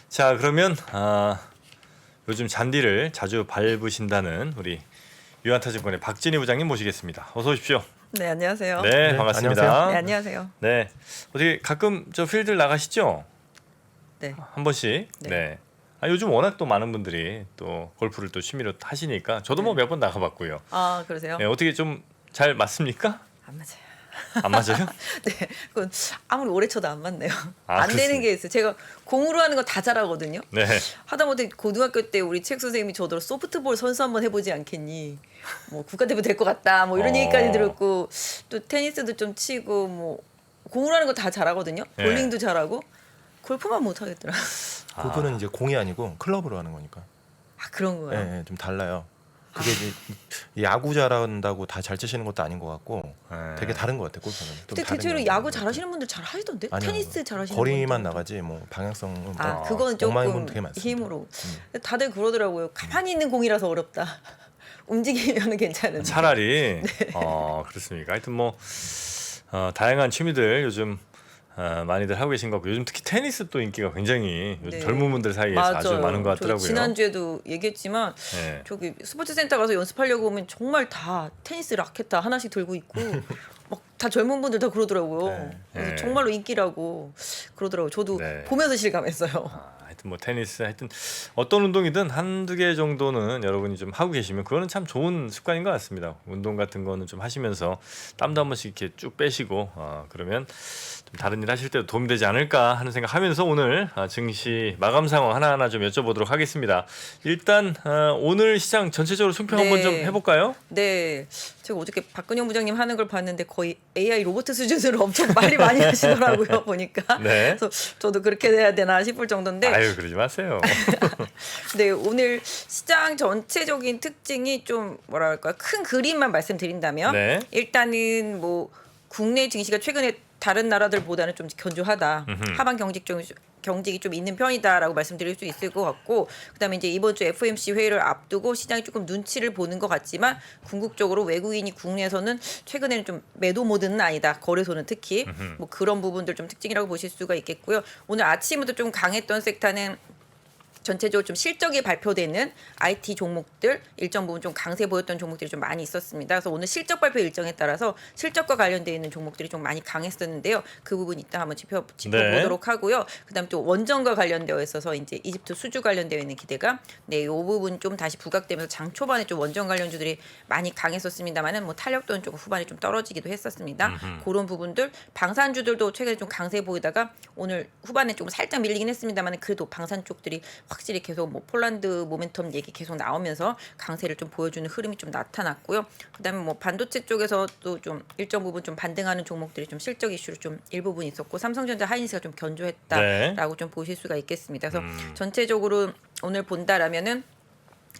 자, 그러면 요즘 잔디를 자주 밟으신다는 우리 유한타증권의 박진희 부장님 모시겠습니다. 어서 오십시오. 네, 안녕하세요. 네, 네, 반갑습니다. 안녕하세요. 네, 안녕하세요. 네, 어떻게 가끔 저 필드 나가시죠? 네. 한 번씩. 네. 네. 요즘 워낙 또 많은 분들이 또 골프를 또 취미로 하시니까 저도 뭐 네. 몇 번 나가봤고요. 아, 그러세요? 네, 어떻게 좀 잘 맞습니까? 안 맞아요. 안 맞아요? 네, 그건 아무리 오래 쳐도 안 맞네요. 아, 안 되는 그렇습니까? 게 있어요. 제가 공으로 하는 거 다 잘하거든요. 네. 하다못해 고등학교 때 우리 책 선생님이 저더러 소프트볼 선수 한번 해보지 않겠니? 뭐 국가대표 될 것 같다. 뭐 이런 어. 얘기까지 들었고 또 테니스도 좀 치고 뭐 공으로 하는 거 다 잘하거든요. 네. 볼링도 잘하고 골프만 못 하겠더라. 골프는 이제 공이 아니고 클럽으로 하는 거니까. 아, 그런 거예요. 예, 좀 달라요. 그게 이제 야구 잘한다고 다 잘 치시는 것도 아닌 것 같고 네. 되게 다른 것 같아요. 골프는. 좀 근데 다른 대체로 게 야구 있는 것 잘하시는 분들 잘 하시던데? 아니요. 테니스 잘하시는 거리만 분들도. 나가지 뭐 방향성은 아, 뭐 그건 엉망인 조금 분 되게 많습니다. 힘으로. 다들 그러더라고요. 가만히 있는 공이라서 어렵다. 움직이면 괜찮은데. 차라리 그렇습니까? 하여튼 뭐 다양한 취미들 요즘 많이들 하고 계신 것 같고 요즘 특히 테니스 또 인기가 굉장히 요즘 네. 젊은 분들 사이에서 아주 맞아요. 많은 것 저 같더라고요. 지난주에도 얘기했지만 네. 저기 스포츠 센터 가서 연습하려고 오면 정말 다 테니스 라켓 다 하나씩 들고 있고 막 다 젊은 분들 다 그러더라고요. 네. 그래서 네. 정말로 인기라고 그러더라고요. 저도 네. 보면서 실감했어요. 하여튼 뭐 테니스 하여튼 어떤 운동이든 한두 개 정도는 여러분이 좀 하고 계시면 그거는 참 좋은 습관인 것 같습니다. 운동 같은 거는 좀 하시면서 땀도 한 번씩 이렇게 쭉 빼시고 그러면 좀 다른 일 하실 때도 도움이 되지 않을까 하는 생각하면서 오늘 증시 마감 상황 하나하나 좀 여쭤보도록 하겠습니다. 일단 오늘 시장 전체적으로 총평 네. 한번 좀 해볼까요? 네, 제가 어저께 박근영 부장님 하는 걸 봤는데 거의 AI 로봇 수준으로 엄청 말이 많이 하시더라고요 보니까. 네. 그래서 저도 그렇게 돼야 되나 싶을 정도인데. 아유 그러지 마세요. 네, 오늘 시장 전체적인 특징이 좀 뭐랄까 큰 그림만 말씀드린다면 네. 일단은 뭐 국내 증시가 최근에 다른 나라들보다는 좀 견조하다. 하반 경직이 좀 있는 편이다라고 말씀드릴 수 있을 것 같고, 그다음에 이제 이번 주 FOMC 회의를 앞두고 시장이 조금 눈치를 보는 것 같지만 궁극적으로 외국인이 국내에서는 최근에는 좀 매도 모드는 아니다. 거래소는 특히 뭐 그런 부분들 좀 특징이라고 보실 수가 있겠고요. 오늘 아침부터 좀 강했던 섹터는 전체적으로 좀 실적이 발표되는 IT 종목들 일정 부분 좀 강세 보였던 종목들이 좀 많이 있었습니다. 그래서 오늘 실적 발표 일정에 따라서 실적과 관련되어 있는 종목들이 좀 많이 강했었는데요. 그 부분 이따 한번 짚어보도록 하고요. 그다음 또 원전과 관련되어 있어서 이제 이집트 수주 관련되어 있는 기대가 이 부분 좀 다시 부각되면서 장 초반에 좀 원전 관련주들이 많이 강했었습니다만은 뭐 탄력도는 조금 후반에 좀 떨어지기도 했었습니다. 그런 부분들 방산주들도 최근에 좀 강세 보이다가 오늘 후반에 좀 살짝 밀리긴 했습니다만은 그래도 방산 쪽들이 확실히 계속 뭐 폴란드 모멘텀 얘기 계속 나오면서 강세를 좀 보여주는 흐름이 좀 나타났고요. 그다음에 뭐 반도체 쪽에서도 좀 일정 부분 좀 반등하는 종목들이 좀 실적 이슈로 좀 일부분 있었고 삼성전자 하이닉스가 좀 견조했다라고 좀 보실 수가 있겠습니다. 그래서 전체적으로 오늘 본다라면은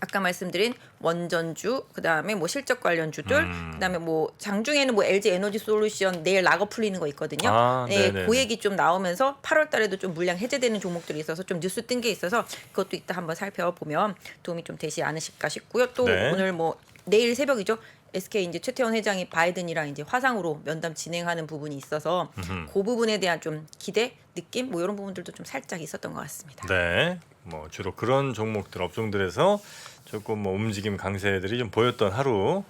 아까 말씀드린 원전주, 그다음에 뭐 실적 관련주들, 그다음에 뭐 장중에는 뭐 LG 에너지 솔루션 내일 락업 풀리는 거 있거든요. 네네. 그 얘기 좀 나오면서 8월 달에도 좀 물량 해제되는 종목들이 있어서 좀 뉴스 뜬 게 있어서 그것도 이따 한번 살펴보면 도움이 좀 되지 않으실까 싶고요. 또 네. 오늘 뭐 내일 새벽이죠. SK 이제 최태원 회장이 바이든이랑 이제 화상으로 면담 진행하는 부분이 있어서 그 부분에 대한 좀 기대, 느낌 뭐 이런 부분들도 좀 살짝 있었던 것 같습니다. 네. 뭐 주로 그런 종목들 업종들에서 조금 뭐 움직임 강세들이 좀 보였던 하루.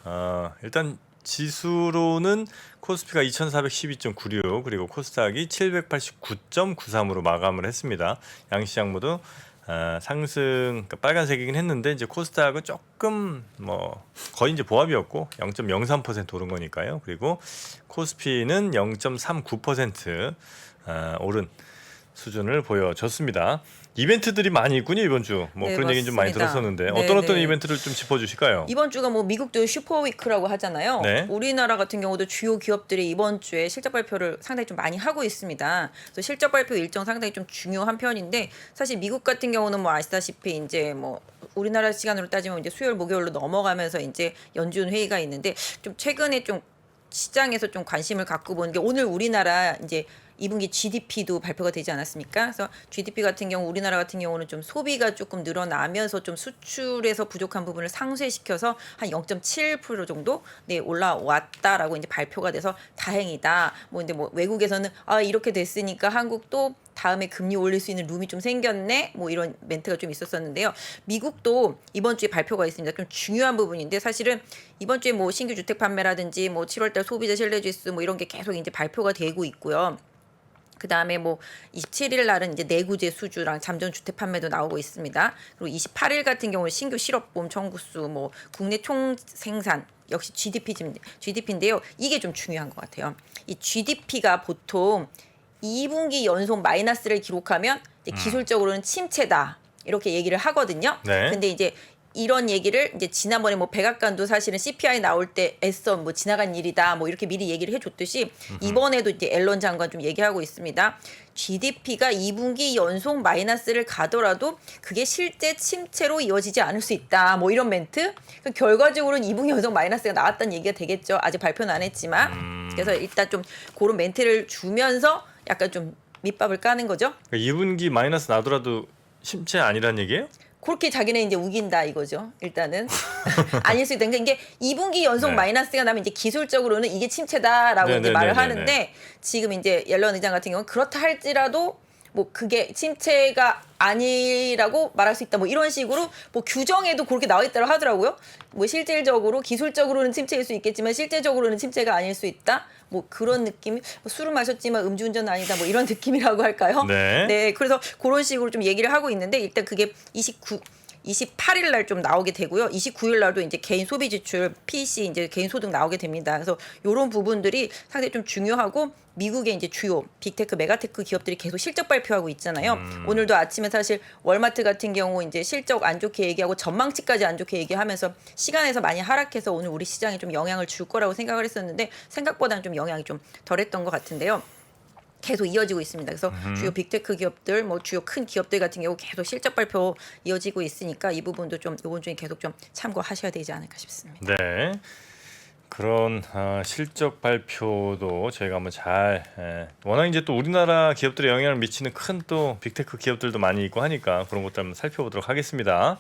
일단 지수로는 코스피가 2412.96 그리고 코스닥이 789.93으로 마감을 했습니다. 양시장 모두 상승 그러니까 빨간색이긴 했는데 이제 코스닥은 조금 뭐 거의 이제 보합이었고 0.03% 오른 거니까요. 그리고 코스피는 0.39% 오른 수준을 보여줬습니다. 이벤트들이 많이 있군요 이번 주. 뭐 네, 그런 얘기는 좀 많이 맞습니다. 들었었는데 네, 어떤 네. 이벤트를 좀 짚어주실까요? 이번 주가 뭐 미국도 슈퍼위크라고 하잖아요. 네. 우리나라 같은 경우도 주요 기업들이 이번 주에 실적 발표를 상당히 좀 많이 하고 있습니다. 그래서 실적 발표 일정 상당히 좀 중요한 편인데 사실 미국 같은 경우는 뭐 아시다시피 이제 뭐 우리나라 시간으로 따지면 이제 수요일 목요일로 넘어가면서 이제 연준 회의가 있는데 좀 최근에 좀 시장에서 좀 관심을 갖고 보는 게 오늘 우리나라 이제 2분기 GDP도 발표가 되지 않았습니까? 그래서 GDP 같은 경우 우리나라 같은 경우는 좀 소비가 조금 늘어나면서 좀 수출에서 부족한 부분을 상쇄시켜서 한 0.7% 정도 올라왔다라고 이제 발표가 돼서 다행이다. 뭐 근데 뭐 외국에서는 이렇게 됐으니까 한국도 다음에 금리 올릴 수 있는 룸이 좀 생겼네. 뭐 이런 멘트가 좀 있었었는데요. 미국도 이번 주에 발표가 있습니다. 좀 중요한 부분인데 사실은 이번 주에 뭐 신규 주택 판매라든지 뭐 7월달 소비자 신뢰지수 뭐 이런 게 계속 이제 발표가 되고 있고요. 그 다음에 뭐 27일 날은 이제 내구재 수주랑 잠정 주택 판매도 나오고 있습니다. 그리고 28일 같은 경우는 신규 실업보험 청구수, 뭐 국내 총 생산 역시 GDP인데요. 이게 좀 중요한 것 같아요. 이 GDP가 보통 2분기 연속 마이너스를 기록하면 이제 기술적으로는 침체다 이렇게 얘기를 하거든요. 네. 근데 이제 이런 얘기를 이제 지난번에 뭐 백악관도 사실은 CPI 나올 때 애써 뭐 지나간 일이다 뭐 이렇게 미리 얘기를 해줬듯이 이번에도 이제 앨런 장관 좀 얘기하고 있습니다. GDP가 2분기 연속 마이너스를 가더라도 그게 실제 침체로 이어지지 않을 수 있다. 뭐 이런 멘트. 결과적으로는 2분기 연속 마이너스가 나왔다는 얘기가 되겠죠. 아직 발표는 안 했지만. 그래서 일단 좀 그런 멘트를 주면서 약간 좀 밑밥을 까는 거죠. 그러니까 2분기 마이너스 나더라도 침체 아니란 얘기예요? 그렇게 자기네 이제 우긴다 이거죠. 일단은 아닐 수 있다. 그러니까 이게 2분기 연속 네. 마이너스가 나면 이제 기술적으로는 이게 침체다라고 이제 말을 하는데 지금 이제 옐런 의장 같은 경우는 그렇다 할지라도 뭐 그게 침체가 아니라고 말할 수 있다. 뭐 이런 식으로 뭐 규정에도 그렇게 나와 있다고 하더라고요. 뭐 실질적으로 기술적으로는 침체일 수 있겠지만 실제적으로는 침체가 아닐 수 있다. 뭐 그런 느낌. 뭐 술을 마셨지만 음주운전은 아니다. 뭐 이런 느낌이라고 할까요? 네. 그래서 그런 식으로 좀 얘기를 하고 있는데 일단 그게 28일 날 좀 나오게 되고요. 29일 날도 이제 개인 소비 지출, PC 이제 개인 소득 나오게 됩니다. 그래서 이런 부분들이 상당히 좀 중요하고 미국의 이제 주요 빅테크, 메가테크 기업들이 계속 실적 발표하고 있잖아요. 오늘도 아침에 사실 월마트 같은 경우 이제 실적 안 좋게 얘기하고 전망치까지 안 좋게 얘기하면서 시간에서 많이 하락해서 오늘 우리 시장에 좀 영향을 줄 거라고 생각을 했었는데 생각보다는 좀 영향이 좀 덜했던 것 같은데요. 계속 이어지고 있습니다. 그래서 주요 빅테크 기업들, 뭐 주요 큰 기업들 같은 경우 계속 실적 발표 이어지고 있으니까 이 부분도 좀 이번 주에 계속 좀 참고하셔야 되지 않을까 싶습니다. 네. 그런 실적 발표도 저희가 한번 워낙 이제 또 우리나라 기업들에 영향을 미치는 큰 또 빅테크 기업들도 많이 있고 하니까 그런 것들 한번 살펴보도록 하겠습니다.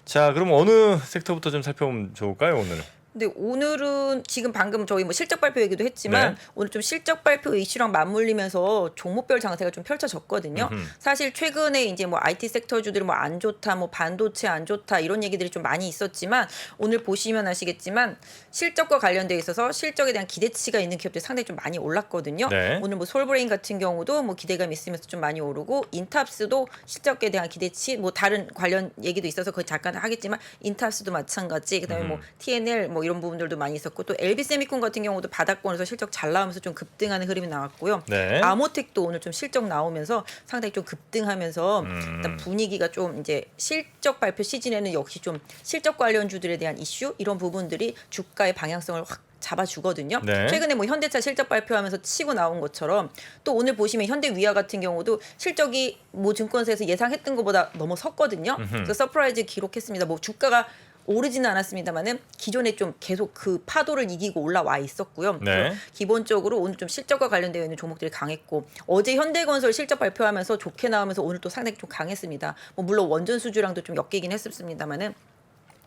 자, 그럼 어느 섹터부터 좀 살펴보면 좋을까요, 오늘? 근데 오늘은 지금 방금 저희 뭐 실적 발표 얘기도 했지만 네. 오늘 좀 실적 발표 이슈랑 맞물리면서 종목별 장세가 좀 펼쳐졌거든요. 사실 최근에 이제 뭐 IT 섹터주들이 뭐 안 좋다, 뭐 반도체 안 좋다 이런 얘기들이 좀 많이 있었지만 오늘 보시면 아시겠지만 실적과 관련돼 있어서 실적에 대한 기대치가 있는 기업들이 상당히 좀 많이 올랐거든요. 네. 오늘 뭐 솔브레인 같은 경우도 뭐 기대감 있으면서 좀 많이 오르고 인탑스도 실적에 대한 기대치 뭐 다른 관련 얘기도 있어서 그거 잠깐 하겠지만 인탑스도 마찬가지. 그다음에 뭐 TNL 뭐 이런 부분들도 많이 있었고 또 LB세미콘 같은 경우도 바닥권에서 실적 잘 나오면서 좀 급등하는 흐름이 나왔고요. 네. 아모텍도 오늘 좀 실적 나오면서 상당히 좀 급등하면서 일단 분위기가 좀 이제 실적 발표 시즌에는 역시 좀 실적 관련주들에 대한 이슈 이런 부분들이 주가의 방향성을 확 잡아주거든요. 네. 최근에 뭐 현대차 실적 발표하면서 치고 나온 것처럼 또 오늘 보시면 현대위아 같은 경우도 실적이 뭐 증권사에서 예상했던 것보다 넘어섰거든요. 그래서 서프라이즈 기록했습니다. 뭐 주가가 오르지는 않았습니다만은 기존에 좀 계속 그 파도를 이기고 올라와 있었고요. 네. 기본적으로 오늘 좀 실적과 관련되어 있는 종목들이 강했고 어제 현대건설 실적 발표하면서 좋게 나오면서 오늘 또 상당히 좀 강했습니다. 뭐 물론 원전 수주랑도 좀 엮이긴 했었습니다만은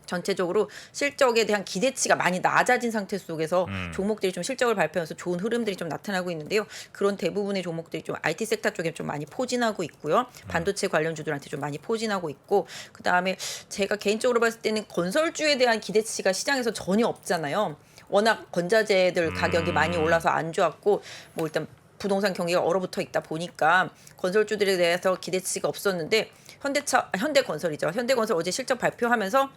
전체적으로 실적에 대한 기대치가 많이 낮아진 상태 속에서 종목들이 좀 실적을 발표하면서 좋은 흐름들이 좀 나타나고 있는데요. 그런 대부분의 종목들이 좀 IT 섹터 쪽에 좀 많이 포진하고 있고요. 반도체 관련주들한테 좀 많이 포진하고 있고 그다음에 제가 개인적으로 봤을 때는 건설주에 대한 기대치가 시장에서 전혀 없잖아요. 워낙 건자재들 가격이 많이 올라서 안 좋았고 뭐 일단 부동산 경기가 얼어붙어 있다 보니까 건설주들에 대해서 기대치가 없었는데 현대건설이죠. 현대건설 어제 실적 발표하면서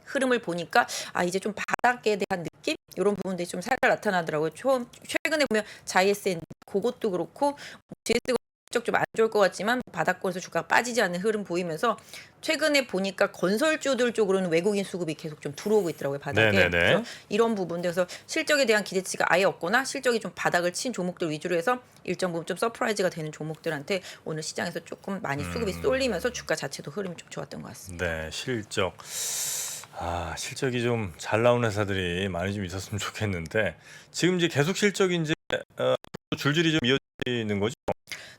흐름을 보니까 이제 좀 바닥에 대한 느낌 이런 부분들이 좀 살짝 나타나더라고요. 최근에 보면 자이에스엔 그것도 그렇고 GS가 실적 좀 안 좋을 것 같지만 바닥권에서 주가가 빠지지 않는 흐름 보이면서 최근에 보니까 건설주들 쪽으로는 외국인 수급이 계속 좀 들어오고 있더라고요. 바닥에. 네네네. 그래서 이런 부분들에서 실적에 대한 기대치가 아예 없거나 실적이 좀 바닥을 친 종목들 위주로 해서 일정 부분 좀 서프라이즈가 되는 종목들한테 오늘 시장에서 조금 많이 수급이 쏠리면서 주가 자체도 흐름이 좀 좋았던 것 같습니다. 네, 실적. 실적이 좀 잘 나오는 회사들이 많이 좀 있었으면 좋겠는데 지금 이제 계속 실적이 이제 줄줄이 좀 이어지는 거죠?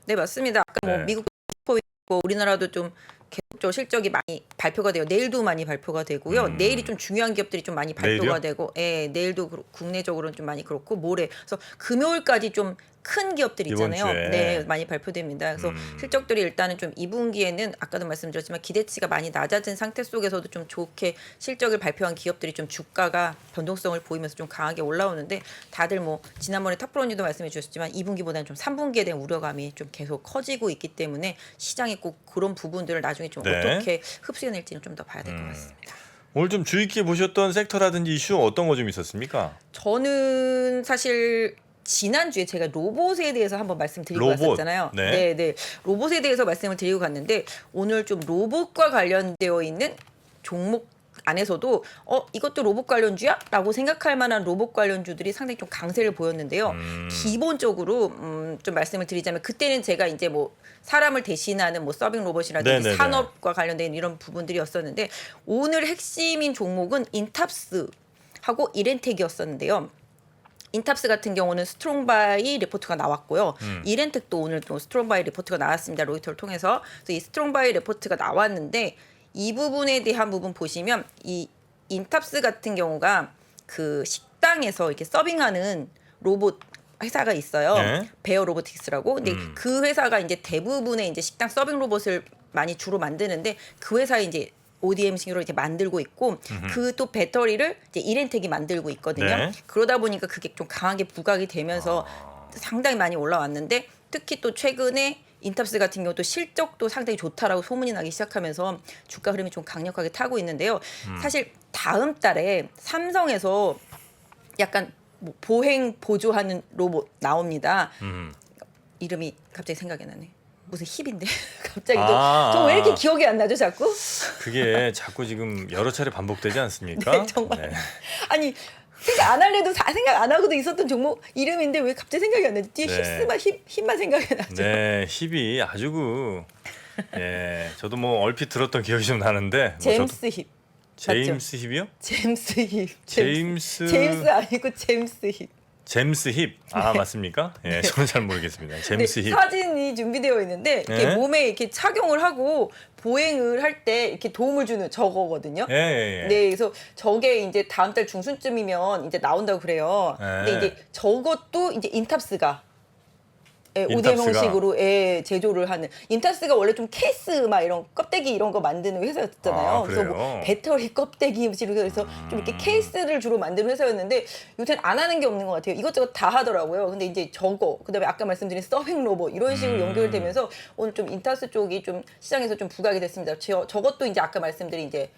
네, 맞습니다. 아까 뭐 네. 미국도 있고 우리나라도 좀 계속적으로 실적이 많이 발표가 돼요. 내일도 많이 발표가 되고요. 내일이 좀 중요한 기업들이 좀 많이 발표가 내일이요? 되고, 내일도 국내적으로는 좀 많이 그렇고 모레. 그래서 금요일까지 좀 큰 기업들 이번 있잖아요. 주에. 네, 많이 발표됩니다. 그래서 실적들이 일단은 좀 2분기에는 아까도 말씀드렸지만 기대치가 많이 낮아진 상태 속에서도 좀 좋게 실적을 발표한 기업들이 좀 주가가 변동성을 보이면서 좀 강하게 올라오는데 다들 뭐 지난번에 탑프로님도 말씀해 주셨지만 2분기보다는 좀 3분기에 대한 우려감이 좀 계속 커지고 있기 때문에 시장이 꼭 그런 부분들을 나중에 좀 네. 어떻게 흡수해낼지는 좀 더 봐야 될 것 같습니다. 오늘 좀 주의 깊게 보셨던 섹터라든지 이슈 어떤 거 좀 있었습니까? 저는 사실 지난주에 제가 로봇에 대해서 한번 말씀드리고 로봇. 왔었잖아요. 네. 네. 로봇에 대해서 말씀을 드리고 갔는데 오늘 좀 로봇과 관련되어 있는 종목 안에서도 이것도 로봇 관련주야? 라고 생각할 만한 로봇 관련주들이 상당히 좀 강세를 보였는데요. 기본적으로 좀 말씀을 드리자면 그때는 제가 이제 뭐 사람을 대신하는 뭐 서빙 로봇이라든지 네네네. 산업과 관련된 이런 부분들이었었는데 오늘 핵심인 종목은 인탑스하고 이렌텍이었었는데요. 인탑스 같은 경우는 스트롱바이 리포트가 나왔고요. 이렌텍도 오늘 또 스트롱바이 리포트가 나왔습니다. 로이터를 통해서. 그래서 이 스트롱바이 리포트가 나왔는데 이 부분에 대한 부분 보시면 이 인탑스 같은 경우가 그 식당에서 이렇게 서빙하는 로봇 회사가 있어요. 네. 베어 로보틱스라고. 근데 그 회사가 이제 대부분의 이제 식당 서빙 로봇을 많이 주로 만드는데 그 회사에 이제 ODM식으로 이렇게 만들고 있고 그 또 배터리를 이제 이렌텍이 만들고 있거든요. 네. 그러다 보니까 그게 좀 강하게 부각이 되면서 상당히 많이 올라왔는데 특히 또 최근에 인탑스 같은 경우도 실적도 상당히 좋다라고 소문이 나기 시작하면서 주가 흐름이 좀 강력하게 타고 있는데요. 사실 다음 달에 삼성에서 약간 뭐 보행 보조하는 로봇 나옵니다. 이름이 갑자기 생각이 나네. 무슨 힙인데 갑자기 저 왜 이렇게 기억이 안 나죠 자꾸? 그게 자꾸 지금 여러 차례 반복되지 않습니까? 네, 정말. 아니 생각 안 할래도 생각 안 하고도 있었던 종목 이름인데 왜 갑자기 생각이 안 나지? 뒤에 네. 힙만 생각이 나죠. 네, 힙이 아주 예, 저도 뭐 얼핏 들었던 기억이 좀 나는데 뭐 제임스 힙. 제임스 힙이요? 제임스 힙. 제임스 아니고 제임스 힙. 제임스 힙. 아, 맞습니까? 예, 저는 잘 모르겠습니다. 제임스 네, 힙. 사진이 준비되어 있는데 이렇게 네. 몸에 이렇게 착용을 하고 보행을 할 때 이렇게 도움을 주는 저거거든요. 예, 예, 예. 네, 그래서 저게 이제 다음 달 중순쯤이면 이제 나온다고 그래요. 근데 네. 이제 저것도 이제 인탑스가 ODM 인탑스가. 형식으로 제조를 하는 인탑스가 원래 좀 케이스 막 이런 껍데기 이런 거 만드는 회사였잖아요. 아, 그래서 그래요? 뭐 배터리 껍데기 식으로 해서 좀 이렇게 케이스를 주로 만드는 회사였는데 요새는 안 하는 게 없는 것 같아요. 이것저것 다 하더라고요. 근데 이제 저거 그다음에 아까 말씀드린 서빙 로봇 이런 식으로 연결되면서 오늘 좀 인탑스 쪽이 좀 시장에서 좀 부각이 됐습니다. 저것도 이제 아까 말씀드린 이제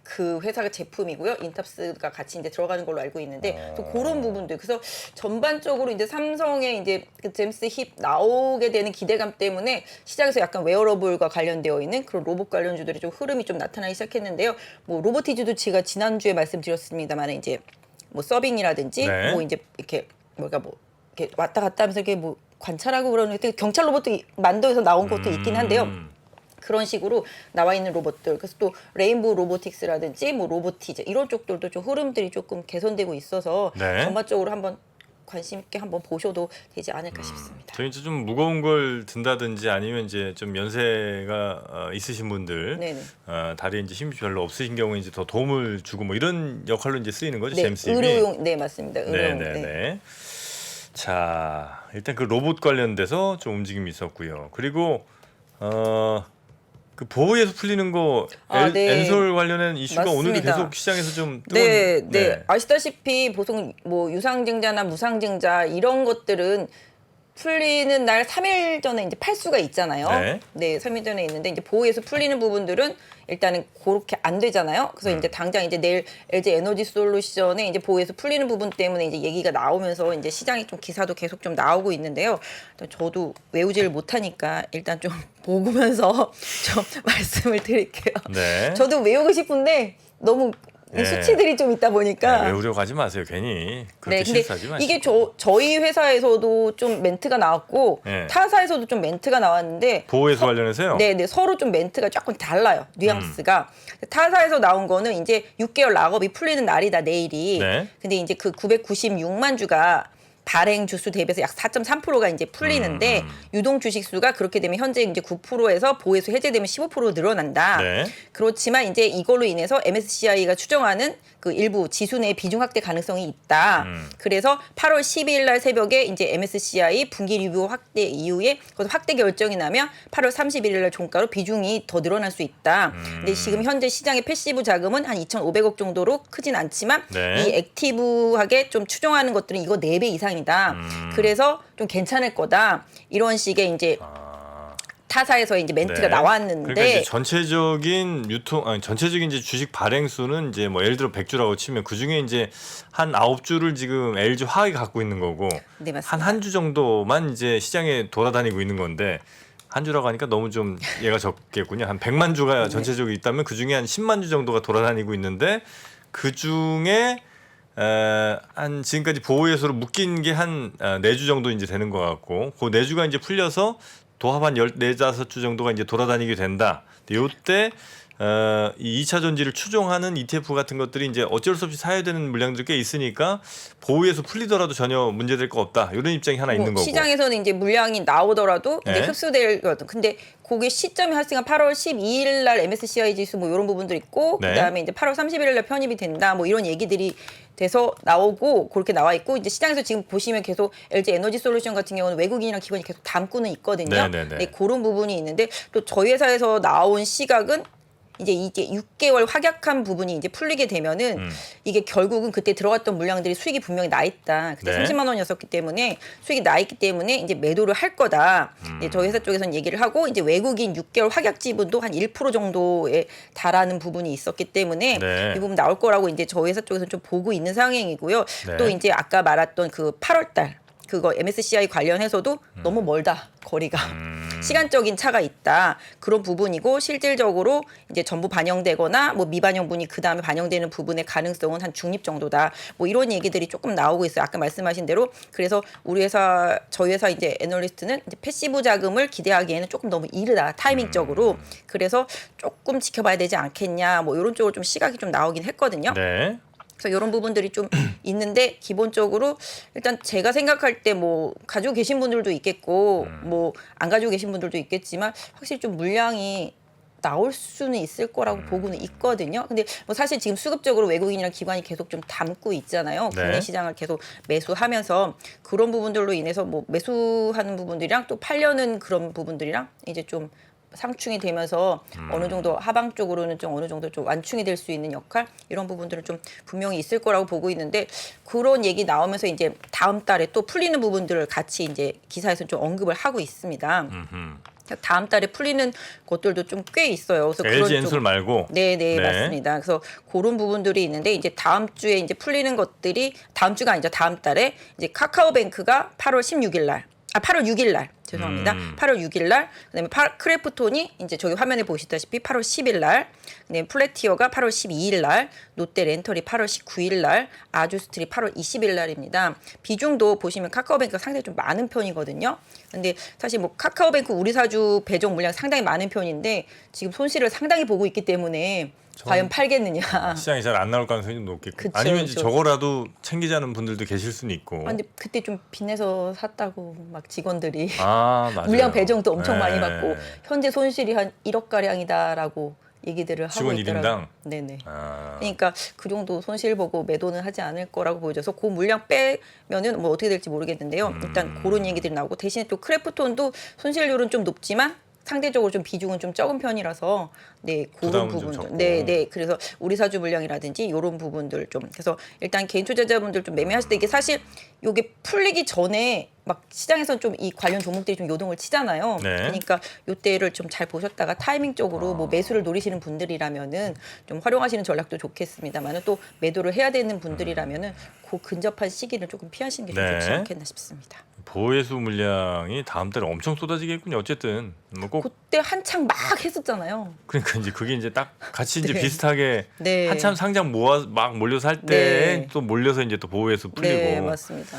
그 회사가 제품이고요. 인탑스가 같이 이제 들어가는 걸로 알고 있는데 또 그런 부분들. 그래서 전반적으로 이제 삼성의 이제 그 제임스 힙 나오게 되는 기대감 때문에 시장에서 약간 웨어러블과 관련되어 있는 그런 로봇 관련주들이 좀 흐름이 좀 나타나기 시작했는데요. 뭐 로보티즈도 제가 지난주에 말씀드렸습니다만 이제 뭐 서빙이라든지 네. 뭐 이제 이렇게 뭐가 뭐 이렇게 왔다 갔다 하면서 이렇게 뭐 관찰하고 그러는 데 경찰 로봇도 만들어서 나온 것도 있긴 한데요. 그런 식으로 나와 있는 로봇들 그래서 또 레인보우 로보틱스라든지 뭐 로보티즈 이런 쪽들도 좀 흐름들이 조금 개선되고 있어서 네. 전반적으로 한번 관심 있게 한번 보셔도 되지 않을까 싶습니다. 저희 이제 좀 무거운 걸 든다든지 아니면 이제 좀 연세가 있으신 분들 네네. 다리에 이제 힘이 별로 없으신 경우에 이제 더 도움을 주고 뭐 이런 역할로 이제 쓰이는 거죠. 네, 제임스 힙이. 의료용 네 맞습니다. 의료용 네네네. 네. 자, 일단 그 로봇 관련돼서 좀 움직임이 있었고요. 그리고 그 보호에서 풀리는 거 네. 엔솔 관련된 이슈가 오늘도 맞습니다. 계속 시장에서 좀 네, 뜨거운 네. 아시다시피 보통 뭐 유상증자나 무상증자 이런 것들은 풀리는 날 3일 전에 이제 팔수가 있잖아요. 네. 네, 3일 전에 있는데 이제 보호에서 풀리는 부분들은 일단은 그렇게 안 되잖아요. 그래서 이제 당장 이제 내일 LG 에너지 솔루션에 이제 보호에서 풀리는 부분 때문에 이제 얘기가 나오면서 이제 시장이 좀 기사도 계속 좀 나오고 있는데요. 저도 외우지를 못하니까 일단 좀 보고면서 좀 말씀을 드릴게요. 네. 저도 외우고 싶은데 너무 네. 수치들이 좀 있다 보니까 외우려고 하지 마세요. 괜히 그렇게 네, 근데 실수하지 마시고. 이게 저희 회사에서도 좀 멘트가 나왔고 네. 타사에서도 좀 멘트가 나왔는데 보호에서 관련해서요. 네, 서로 좀 멘트가 조금 달라요. 뉘앙스가. 타사에서 나온 거는 이제 6개월 락업이 풀리는 날이다 내일이. 네. 근데 이제 그 996만 주가 발행 주수 대비해서 약 4.3%가 이제 풀리는데 유동 주식 수가 그렇게 되면 현재 이제 9%에서 보호수 해제되면 15% 늘어난다. 네. 그렇지만 이제 이걸로 인해서 MSCI가 추정하는 그 일부 지수 내 비중 확대 가능성이 있다. 그래서 8월 12일 날 새벽에 이제 MSCI 분기 리뷰 확대 이후에 거기서 확대 결정이 나면 8월 31일 날 종가로 비중이 더 늘어날 수 있다. 근데 지금 현재 시장의 패시브 자금은 한 2,500억 정도로 크진 않지만 네. 이 액티브하게 좀 추정하는 것들은 이거 4배 이상이다. 그래서 좀 괜찮을 거다. 이런 식의 이제 타사에서 이제 멘트가 네. 나왔는데 그러니까 이제 전체적인 전체적인 이제 주식 발행 수는 이제 뭐 예를 들어 100주라고 치면 그 중에 이제 한 9주를 지금 LG 화학이 갖고 있는 거고 네, 맞습니다. 한 주 정도만 이제 시장에 돌아다니고 있는 건데 한 주라고 하니까 너무 좀 얘가 적겠군요. 한 100만 주가 전체적으로 있다면 그 중에 한 10만 주 정도가 돌아다니고 있는데 그 중에 한 지금까지 보호 예수로 묶인 게 한 4주 정도 이제 되는 것 같고 그 4주가 이제 풀려서 도합 한 14~15주 정도가 이제 돌아다니게 된다. 요때 이 2차 전지를 추종하는 ETF 같은 것들이 이제 어쩔 수 없이 사야 되는 물량들이 꽤 있으니까 보호에서 풀리더라도 전혀 문제될 거 없다. 이런 입장이 하나 있는 거고. 시장에서는 이제 물량이 나오더라도 이제 네. 흡수될 거든. 근데 그게 시점이 할수가 8월 12일 날 MSCI 지수 뭐 이런 부분들 있고 네. 그다음에 이제 8월 31일 날 편입이 된다. 뭐 이런 얘기들이 돼서 나오고 그렇게 나와 있고 이제 시장에서 지금 보시면 계속 LG 에너지 솔루션 같은 경우는 외국인이랑 기관이 계속 담고는 있거든요. 네네네. 네, 그런 부분이 있는데 또 저희 회사에서 나온 시각은 이제 6개월 확약한 부분이 이제 풀리게 되면은 이게 결국은 그때 들어갔던 물량들이 수익이 분명히 나 있다. 그때 네. 30만 원이었었기 때문에 수익이 나 있기 때문에 이제 매도를 할 거다. 이제 저희 회사 쪽에서는 얘기를 하고 이제 외국인 6개월 확약 지분도 한 1% 정도에 달하는 부분이 있었기 때문에 네. 이 부분 나올 거라고 이제 저희 회사 쪽에서는 좀 보고 있는 상황이고요. 네. 또 이제 아까 말했던 그 8월 달 그거 MSCI 관련해서도 너무 멀다 거리가 시간적인 차가 있다 그런 부분이고 실질적으로 이제 전부 반영되거나 뭐 미반영분이 그 다음에 반영되는 부분의 가능성은 한 중립 정도다 뭐 이런 얘기들이 조금 나오고 있어요. 아까 말씀하신 대로 그래서 우리 회사 저희 회사 이제 애널리스트는 이제 패시브 자금을 기대하기에는 조금 너무 이르다 타이밍적으로 그래서 조금 지켜봐야 되지 않겠냐 뭐 이런 쪽으로 좀 시각이 좀 나오긴 했거든요. 네. 그래서 이런 부분들이 좀 있는데 기본적으로 일단 제가 생각할 때 뭐 가지고 계신 분들도 있겠고 뭐 안 가지고 계신 분들도 있겠지만 확실히 좀 물량이 나올 수는 있을 거라고 보고는 있거든요. 근데 뭐 사실 지금 수급적으로 외국인이랑 기관이 계속 좀 담고 있잖아요. 네. 국내 시장을 계속 매수하면서 그런 부분들로 인해서 뭐 매수하는 부분들이랑 또 팔려는 그런 부분들이랑 이제 좀 상충이 되면서 어느 정도 하방 쪽으로는 좀 어느 정도 좀 완충이 될 수 있는 역할 이런 부분들은 좀 분명히 있을 거라고 보고 있는데 그런 얘기 나오면서 이제 다음 달에 또 풀리는 부분들을 같이 이제 기사에서 좀 언급을 하고 있습니다. 다음 달에 풀리는 것들도 좀 꽤 있어요. 그래서 LG 그런 엔솔 쪽 말고. 네, 네. 맞습니다. 그래서 그런 부분들이 있는데 이제 다음 주에 이제 풀리는 것들이 다음 주가 아니죠. 다음 달에 이제 카카오뱅크가 8월 16일 날 8월 6일 날 죄송합니다. 8월 6일 날 그다음에 크래프톤이 이제 저기 화면에 보시다시피 8월 10일 날 그다음에 플래티어가 8월 12일 날 롯데 렌털이 8월 19일 날 아주스트리 8월 20일 날입니다. 비중도 보시면 카카오뱅크가 상당히 좀 많은 편이거든요. 근데 사실 뭐 카카오뱅크 우리 사주 배정 물량 상당히 많은 편인데 지금 손실을 상당히 보고 있기 때문에 과연 팔겠느냐. 시장이 잘 안 나올 가능성이 좀 높겠고 그쵸, 아니면 이제 그쵸. 저거라도 챙기자는 분들도 계실 수는 있고. 근데 그때 좀 빚내서 샀다고 막 직원들이 맞아요. 물량 배정도 엄청 네. 많이 받고 현재 손실이 한 1억 가량이다라고 얘기들을 하고 직원 있더라고요. 1인당? 네네. 아, 그러니까 그 정도 손실 보고 매도는 하지 않을 거라고 보여져서 그 물량 빼면은 뭐 어떻게 될지 모르겠는데요. 일단 그런 얘기들이 나오고 대신에 또 크래프톤도 손실률은 좀 높지만 상대적으로 좀 비중은 좀 적은 편이라서 네 그런 부담은 좀 부분들 적고. 네 그래서 우리 사주 물량이라든지 이런 부분들 좀 그래서 일단 개인 투자자분들 좀 매매하실 때 이게 사실 요게 풀리기 전에 막 시장에서 좀 이 관련 종목들이 좀 요동을 치잖아요. 네. 그러니까 요때를 좀 잘 보셨다가 타이밍적으로 뭐 매수를 노리시는 분들이라면은 좀 활용하시는 전략도 좋겠습니다만은 또 매도를 해야 되는 분들이라면은 그 근접한 시기를 조금 피하시는 게 좀 네. 좋지 않겠나 싶습니다. 보호예수 물량이 다음 달에 엄청 쏟아지겠군요. 어쨌든 뭐 꼭 그때 한창 막 했었잖아요. 그러니까 이제 그게 이제 딱 같이 이제 네. 비슷하게 네. 한참 상장 모아 막 몰려서 할 때 네. 또 몰려서 이제 또 보호예수 풀리고. 네, 맞습니다.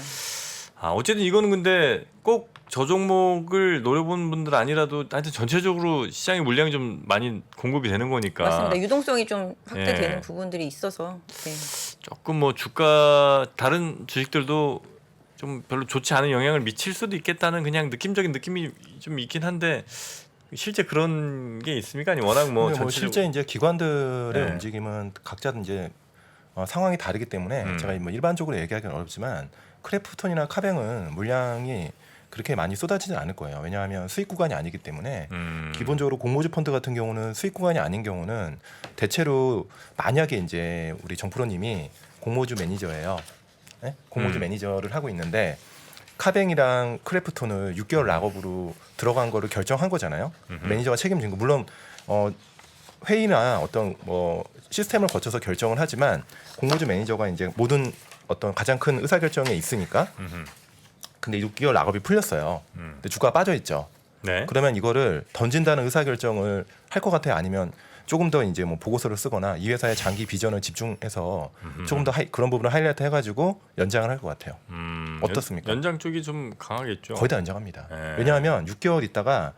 어쨌든 이거는 근데 꼭 저 종목을 노려본 분들 아니라도 하여튼 전체적으로 시장의 물량이 좀 많이 공급이 되는 거니까. 맞습니다. 유동성이 좀 확대되는 예. 부분들이 있어서 네. 조금 뭐 주가 다른 주식들도 좀 별로 좋지 않은 영향을 미칠 수도 있겠다는 그냥 느낌적인 느낌이 좀 있긴 한데 실제 그런 게 있습니까? 아니 워낙 뭐 근데 뭐 전체적으로 실제 이제 기관들의 네. 움직임은 각자 이제 상황이 다르기 때문에 제가 뭐 일반적으로 얘기하기는 어렵지만 크래프톤이나 카뱅은 물량이 그렇게 많이 쏟아지진 않을 거예요. 왜냐하면 수익 구간이 아니기 때문에 기본적으로 공모주 펀드 같은 경우는 수익 구간이 아닌 경우는 대체로 만약에 이제 우리 정프로님이 공모주 매니저예요. 네? 공모주 매니저를 하고 있는데 카뱅이랑 크래프톤을 6개월 락업으로 들어간 거를 결정한 거잖아요. 매니저가 책임진 거. 물론 회의나 어떤 뭐 시스템을 거쳐서 결정을 하지만 공모주 매니저가 이제 모든 어떤 가장 큰 의사 결정에 있으니까. 근데 6개월 락업이 풀렸어요. 근데 주가가 빠져 있죠. 네. 그러면 이거를 던진다는 의사 결정을 할 것 같아요. 아니면 조금 더 이제 뭐 보고서를 쓰거나 이 회사의 장기 비전을 집중해서 조금 더 그런 부분을 하이라이트 해가지고 연장을 할 것 같아요. 어떻습니까? 연장 쪽이 좀 강하겠죠. 거의 다 연장합니다. 네. 왜냐하면 6개월 있다가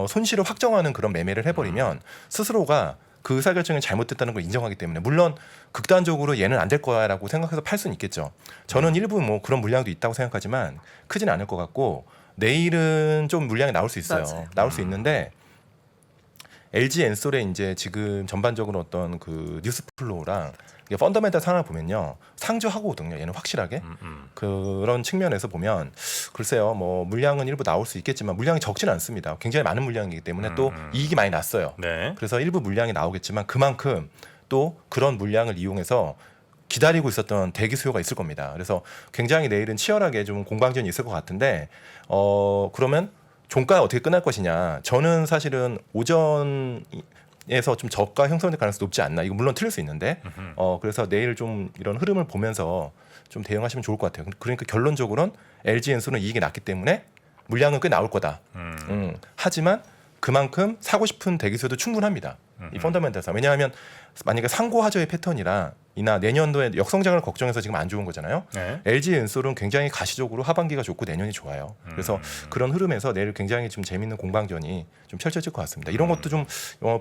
손실을 확정하는 그런 매매를 해버리면 스스로가 그 의사결정이 잘못됐다는 걸 인정하기 때문에 물론 극단적으로 얘는 안 될 거야라고 생각해서 팔 수는 있겠죠. 저는 일부 뭐 그런 물량도 있다고 생각하지만 크진 않을 것 같고 내일은 좀 물량이 나올 수 있어요. 맞아요. 나올 수 있는데 LG 엔솔의 이제 지금 전반적으로 어떤 그 뉴스 플로우랑 이게 펀더멘탈 상황을 보면요 상주하고거든요. 얘는 확실하게 그런 측면에서 보면 글쎄요 뭐 물량은 일부 나올 수 있겠지만 물량이 적지는 않습니다. 굉장히 많은 물량이기 때문에 또 이익이 많이 났어요. 네. 그래서 일부 물량이 나오겠지만 그만큼 또 그런 물량을 이용해서 기다리고 있었던 대기 수요가 있을 겁니다. 그래서 굉장히 내일은 치열하게 좀 공방전이 있을 것 같은데 그러면 종가 어떻게 끝날 것이냐. 저는 사실은 오전에서 좀 저가 형성될 가능성이 높지 않나. 이거 물론 틀릴 수 있는데 그래서 내일 좀 이런 흐름을 보면서 좀 대응하시면 좋을 것 같아요. 그러니까 결론적으로는 LG 엔솔은 이익이 났기 때문에 물량은 꽤 나올 거다. 하지만 그만큼 사고 싶은 대기수도 충분합니다. 이 펀더멘탈상. 왜냐하면 만약에 상고하저의 패턴이나 이나 내년도에 역성장을 걱정해서 지금 안 좋은 거잖아요. 네. LG 엔솔은 굉장히 가시적으로 하반기가 좋고 내년이 좋아요. 그래서 그런 흐름에서 내일 굉장히 좀 재밌는 공방전이 좀 펼쳐질 것 같습니다. 이런 것도 좀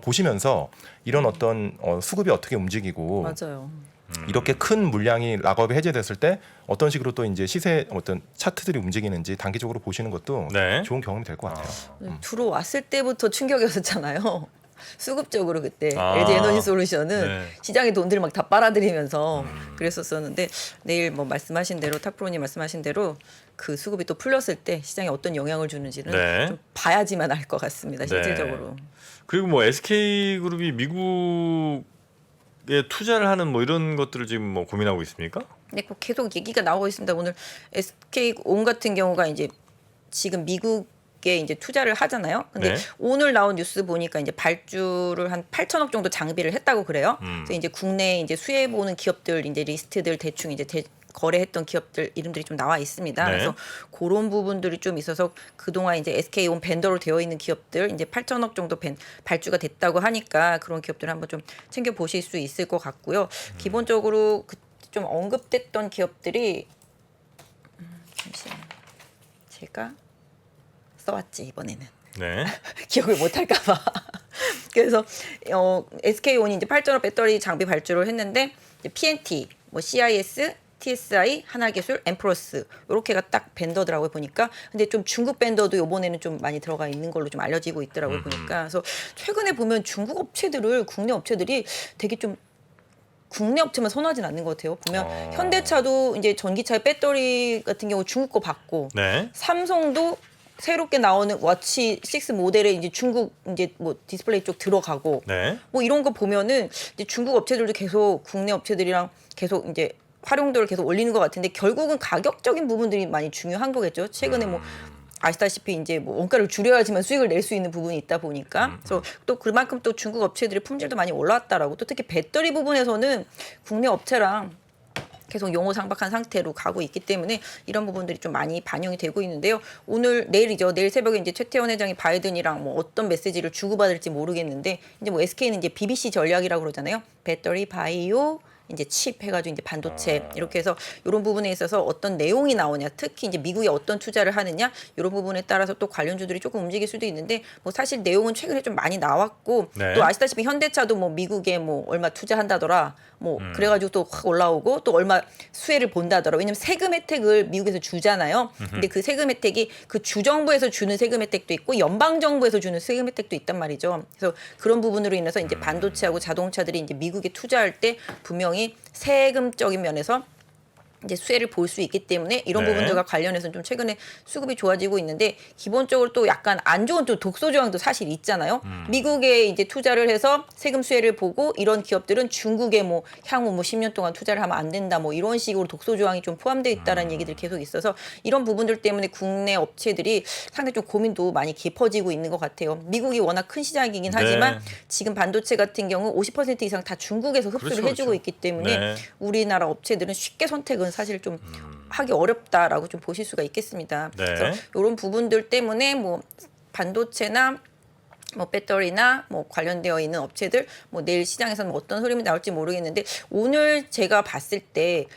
보시면서 이런 어떤 수급이 어떻게 움직이고 맞아요. 이렇게 큰 물량이 락업이 해제됐을 때 어떤 식으로 또 이제 시세 어떤 차트들이 움직이는지 단기적으로 보시는 것도 네. 좋은 경험이 될 것 같아요. 들어왔을 때부터 충격이었었잖아요. 수급적으로 그때 아. LG 에너지 솔루션은 네. 시장의 돈들을 막 다 빨아들이면서 그랬었었는데 내일 뭐 말씀하신 대로 탁프로님 말씀하신 대로 그 수급이 또 풀렸을 때 시장에 어떤 영향을 주는지는 네. 좀 봐야지만 알 것 같습니다. 실질적으로. 그리고 뭐 SK그룹이 미국에 투자를 하는 뭐 이런 것들을 지금 뭐 고민하고 있습니까? 네, 뭐 계속 얘기가 나오고 있습니다. 오늘 SK온 같은 경우가 이제 지금 미국에 이제 투자를 하잖아요. 근데 네. 오늘 나온 뉴스 보니까 이제 발주를 한 8천억 정도 장비를 했다고 그래요. 그래서 이제 국내에 이제 수혜 보는 기업들 이제 리스트들 대충 이제 거래했던 기업들 이름들이 좀 나와 있습니다. 네. 그래서 그런 부분들이 좀 있어서 그동안 이제 SK온 벤더로 되어 있는 기업들 이제 8천억 정도 발주가 됐다고 하니까 그런 기업들 한번 좀 챙겨 보실 수 있을 것 같고요. 기본적으로 좀 언급됐던 기업들이 잠시만요. 제가 써왔지 이번에는. 네. 기억을 못할까봐. 그래서 SK온이 이제 8전업 배터리 장비 발주를 했는데 이제 PNT, 뭐 CIS, TSI, 하나기술, 엠프로스 이렇게가 딱 벤더더라고요 보니까. 근데 좀 중국 벤더도 이번에는 좀 많이 들어가 있는 걸로 좀 알려지고 있더라고요 보니까. 그래서 최근에 보면 중국 업체들을 국내 업체들이 되게 좀 국내 업체만 선호하진 않는 것 같아요. 보면 현대차도 이제 전기차의 배터리 같은 경우 중국 거 받고 네. 삼성도 새롭게 나오는 워치 6 모델에 이제 중국 이제 뭐 디스플레이 쪽 들어가고 네. 뭐 이런 거 보면은 이제 중국 업체들도 계속 국내 업체들이랑 계속 이제 활용도를 계속 올리는 것 같은데 결국은 가격적인 부분들이 많이 중요한 거겠죠. 최근에 뭐 아시다시피 이제 뭐 원가를 줄여야지만 수익을 낼 수 있는 부분이 있다 보니까 그래서 또 그만큼 또 중국 업체들의 품질도 많이 올라왔다라고 또 특히 배터리 부분에서는 국내 업체랑 계속 용호상박한 상태로 가고 있기 때문에 이런 부분들이 좀 많이 반영이 되고 있는데요. 내일이죠. 내일 새벽에 이제 최태원 회장이 바이든이랑 뭐 어떤 메시지를 주고받을지 모르겠는데 이제 뭐 SK는 이제 BBC 전략이라고 그러잖아요. 배터리, 바이오, 이제 칩 해가지고 이제 반도체 이렇게 해서 이런 부분에 있어서 어떤 내용이 나오냐, 특히 이제 미국이 어떤 투자를 하느냐 이런 부분에 따라서 또 관련주들이 조금 움직일 수도 있는데 뭐 사실 내용은 최근에 좀 많이 나왔고 네. 또 아시다시피 현대차도 뭐 미국에 뭐 얼마 투자한다더라 뭐 그래가지고 또 확 올라오고 또 얼마 수혜를 본다더라. 왜냐면 세금 혜택을 미국에서 주잖아요. 근데 그 세금 혜택이 그 주정부에서 주는 세금 혜택도 있고 연방 정부에서 주는 세금 혜택도 있단 말이죠. 그래서 그런 부분으로 인해서 이제 반도체하고 자동차들이 이제 미국에 투자할 때 분명히 세금적인 면에서 이제 수혜를 볼 수 있기 때문에 이런 네. 부분들과 관련해서 좀 최근에 수급이 좋아지고 있는데 기본적으로 또 약간 안 좋은 또 독소 조항도 사실 있잖아요. 미국에 이제 투자를 해서 세금 수혜를 보고 이런 기업들은 중국에 뭐 향후 뭐 10년 동안 투자를 하면 안 된다 뭐 이런 식으로 독소 조항이 좀 포함되어 있다라는 얘기들이 계속 있어서 이런 부분들 때문에 국내 업체들이 상당히 좀 고민도 많이 깊어지고 있는 것 같아요. 미국이 워낙 큰 시장이긴 네. 하지만 지금 반도체 같은 경우 50% 이상 다 중국에서 흡수를 그렇죠, 해주고 그렇죠. 있기 때문에 네. 우리나라 업체들은 쉽게 선택은 사실 좀 하기 어렵다라고 좀 보실 수가 있겠습니다. 네. 그래서 이런 부분들 때문에 뭐 반도체나 뭐 배터리나 뭐 관련되어 있는 업체들 뭐 내일 시장에서는 어떤 흐름이 나올지 모르겠는데 오늘 제가 봤을 때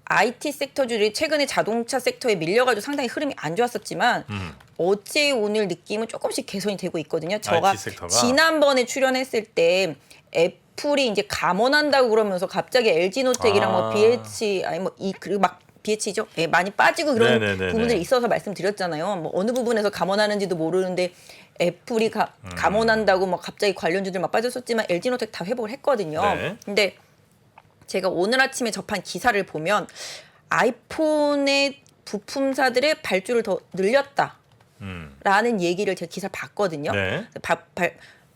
IT 섹터들이 최근에 자동차 섹터에 밀려가지고 상당히 흐름이 안 좋았었지만 어제 오늘 느낌은 조금씩 개선이 되고 있거든요. 제가 IT 섹터가? 지난번에 출연했을 때 애플이 이제 감원한다고 그러면서 갑자기 LG노텍이랑 뭐 BH 아니 뭐 이 그리고 막 BH죠. 예, 많이 빠지고 그런 네네네네. 부분들이 있어서 말씀드렸잖아요. 뭐 어느 부분에서 감원하는지도 모르는데 애플이 감원한다고 막 갑자기 관련주들 막 빠졌었지만 LG노텍 다 회복을 했거든요. 네. 근데 제가 오늘 아침에 접한 기사를 보면 아이폰의 부품사들의 발주를 더 늘렸다라는 얘기를 제가 기사를 봤거든요. 네.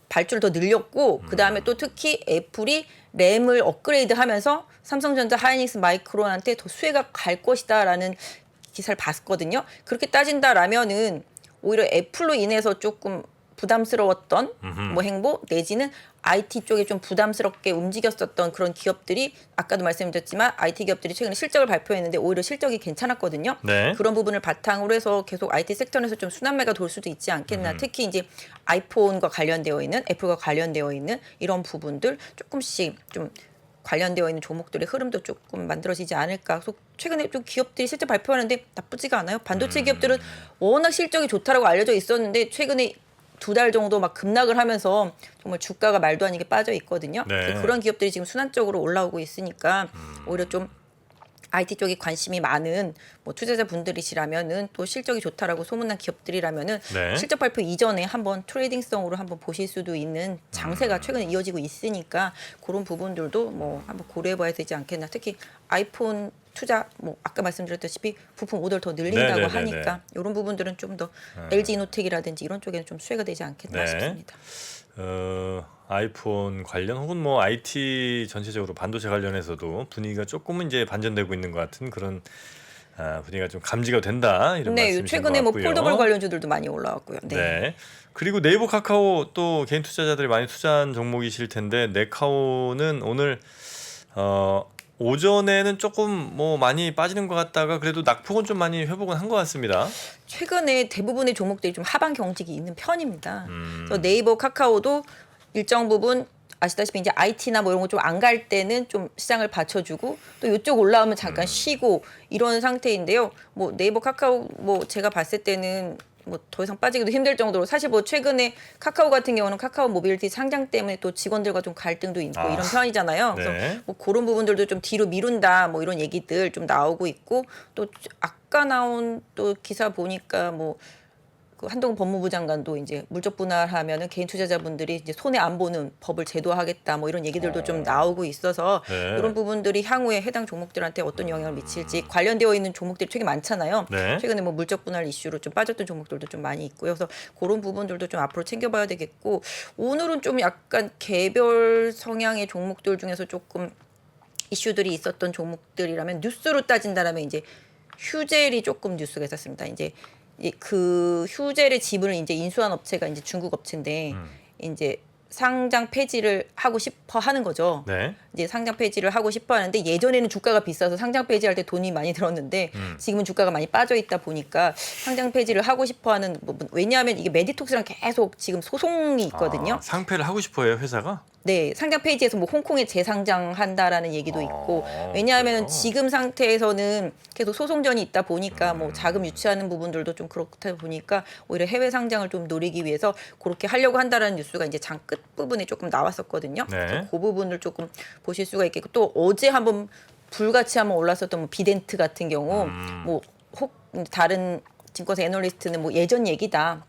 발주를 더 늘렸고 그 다음에 또 특히 애플이 램을 업그레이드하면서 삼성전자, 하이닉스, 마이크론한테 더 수혜가 갈 것이다라는 기사를 봤거든요. 그렇게 따진다라면은 오히려 애플로 인해서 조금 부담스러웠던 뭐 행보 내지는 IT 쪽에 좀 부담스럽게 움직였었던 그런 기업들이 아까도 말씀드렸지만 IT 기업들이 최근에 실적을 발표했는데 오히려 실적이 괜찮았거든요. 네. 그런 부분을 바탕으로 해서 계속 IT 섹터에서 좀 순환매가 돌 수도 있지 않겠나. 특히 이제 아이폰과 관련되어 있는 애플과 관련되어 있는 이런 부분들 조금씩 좀 관련되어 있는 종목들의 흐름도 조금 만들어지지 않을까. 그래서 최근에 좀 기업들이 실적 발표하는데 나쁘지가 않아요. 반도체 기업들은 워낙 실적이 좋다라고 알려져 있었는데 최근에 2달 정도 막 급락을 하면서 정말 주가가 말도 아니게 빠져 있거든요. 네. 그런 기업들이 지금 순환적으로 올라오고 있으니까 오히려 좀 IT 쪽에 관심이 많은 뭐 투자자분들이시라면은 또 실적이 좋다라고 소문난 기업들이라면은 네. 실적 발표 이전에 한번 트레이딩성으로 한번 보실 수도 있는 장세가 최근에 이어지고 있으니까 그런 부분들도 뭐 한번 고려해봐야 되지 않겠나. 특히 아이폰 투자 뭐 아까 말씀드렸다시피 부품 오더를 더 늘린다고 네네네네. 하니까 이런 부분들은 좀 더 LG 이노텍이라든지 이런 쪽에는 좀 수혜가 되지 않겠나 네. 싶습니다. 아이폰 관련 혹은 뭐 IT 전체적으로 반도체 관련해서도 분위기가 조금은 이제 반전되고 있는 것 같은 그런 분위기가 좀 감지가 된다 이런 네, 말씀이신 최근에 것 뭐 같고요. 폴더블 관련주들도 많이 올라왔고요. 네. 네. 그리고 네이버 카카오 또 개인 투자자들이 많이 투자한 종목이실 텐데 네카오는 오늘 오전에는 조금 뭐 많이 빠지는 것 같다가 그래도 낙폭은 좀 많이 회복은 한 것 같습니다. 최근에 대부분의 종목들이 좀 하방 경직이 있는 편입니다. 그래서 네이버, 카카오도 일정 부분 아시다시피 이제 IT나 뭐 이런 거 좀 안 갈 때는 좀 시장을 받쳐주고 또 이쪽 올라오면 잠깐 쉬고 이런 상태인데요. 뭐 네이버, 카카오 뭐 제가 봤을 때는 뭐 더 이상 빠지기도 힘들 정도로 사실 뭐 최근에 카카오 같은 경우는 카카오 모빌리티 상장 때문에 또 직원들과 좀 갈등도 있고 이런 편이잖아요. 그래서 네. 뭐 그런 부분들도 좀 뒤로 미룬다 뭐 이런 얘기들 좀 나오고 있고 또 아까 나온 또 기사 보니까 뭐 그 한동훈 법무부 장관도 이제 물적 분할하면은 개인 투자자분들이 이제 손해 안 보는 법을 제도하겠다 뭐 이런 얘기들도 좀 나오고 있어서 네. 이런 부분들이 향후에 해당 종목들한테 어떤 영향을 미칠지 관련되어 있는 종목들이 되게 많잖아요. 네. 최근에 뭐 물적 분할 이슈로 좀 빠졌던 종목들도 좀 많이 있고요. 그래서 그런 부분들도 좀 앞으로 챙겨봐야 되겠고 오늘은 좀 약간 개별 성향의 종목들 중에서 조금 이슈들이 있었던 종목들이라면 뉴스로 따진다라면 이제 휴젤이 조금 뉴스가 있었습니다. 이제 그 휴젤의 지분을 이제 인수한 업체가 이제 중국 업체인데 이제 상장 폐지를 하고 싶어 하는 거죠. 네. 이제 상장 폐지를 하고 싶어 하는데 예전에는 주가가 비싸서 상장 폐지할 때 돈이 많이 들었는데 지금은 주가가 많이 빠져 있다 보니까 상장 폐지를 하고 싶어 하는 부분. 왜냐하면 이게 메디톡스랑 계속 지금 소송이 있거든요. 상패를 하고 싶어요 회사가? 네, 상장 페이지에서 뭐 홍콩에 재상장한다라는 얘기도 있고 왜냐하면 그래요? 지금 상태에서는 계속 소송전이 있다 보니까 뭐 자금 유치하는 부분들도 좀 그렇다 보니까 오히려 해외 상장을 좀 노리기 위해서 그렇게 하려고 한다라는 뉴스가 이제 장 끝 부분에 조금 나왔었거든요. 네. 그래서 그 부분을 조금 보실 수가 있겠고 또 어제 한번 불같이 한번 올랐었던 뭐 비덴트 같은 경우 뭐 혹 다른 증권사 애널리스트는 뭐 예전 얘기다.